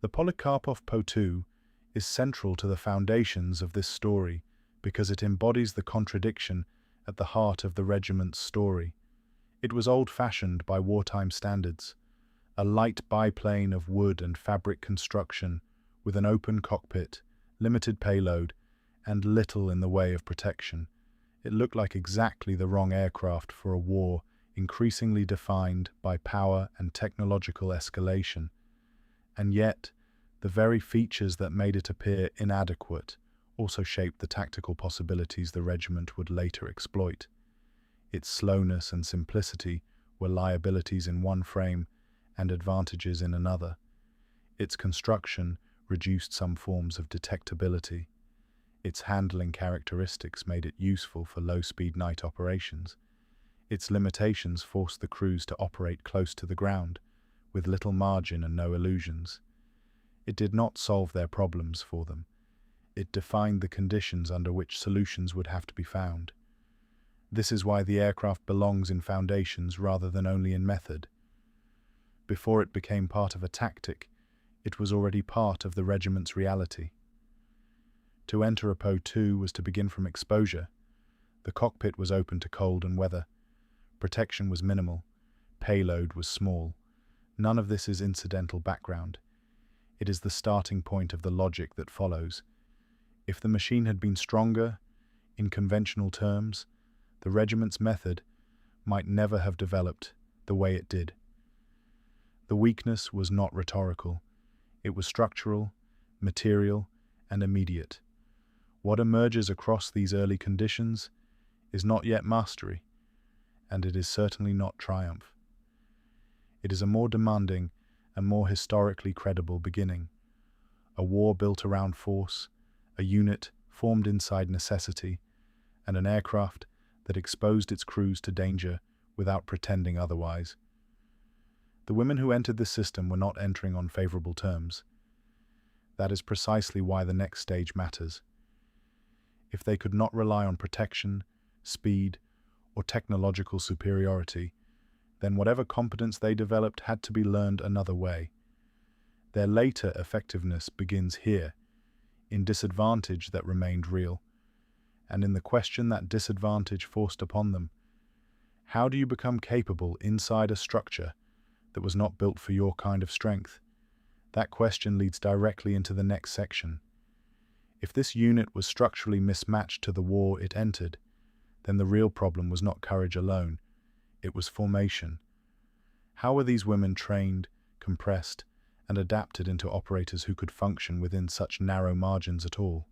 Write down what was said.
The Polikarpov Po-2 is central to the foundations of this story because it embodies the contradiction at the heart of the regiment's story. It was old-fashioned by wartime standards, a light biplane of wood and fabric construction with an open cockpit, limited payload, and little in the way of protection. It looked like exactly the wrong aircraft for a war increasingly defined by power and technological escalation. And yet, the very features that made it appear inadequate also shaped the tactical possibilities the regiment would later exploit. Its slowness and simplicity were liabilities in one frame and advantages in another. Its construction reduced some forms of detectability. Its handling characteristics made it useful for low-speed night operations. Its limitations forced the crews to operate close to the ground, with little margin and no illusions. It did not solve their problems for them. It defined the conditions under which solutions would have to be found. This is why the aircraft belongs in foundations rather than only in method. Before it became part of a tactic, it was already part of the regiment's reality. To enter a Po-2 was to begin from exposure. The cockpit was open to cold and weather. Protection was minimal. Payload was small. None of this is incidental background. It is the starting point of the logic that follows. If the machine had been stronger, in conventional terms, the regiment's method might never have developed the way it did. The weakness was not rhetorical. It was structural, material, and immediate. What emerges across these early conditions is not yet mastery, and it is certainly not triumph. It is a more demanding and more historically credible beginning. A war built around force, a unit formed inside necessity, and an aircraft that exposed its crews to danger without pretending otherwise. The women who entered the system were not entering on favorable terms. That is precisely why the next stage matters. If they could not rely on protection, speed, or technological superiority, then whatever competence they developed had to be learned another way. Their later effectiveness begins here, in disadvantage that remained real, and in the question that disadvantage forced upon them. How do you become capable inside a structure that was not built for your kind of strength? That question leads directly into the next section. If this unit was structurally mismatched to the war it entered, then the real problem was not courage alone, it was formation. How were these women trained, compressed, and adapted into operators who could function within such narrow margins at all?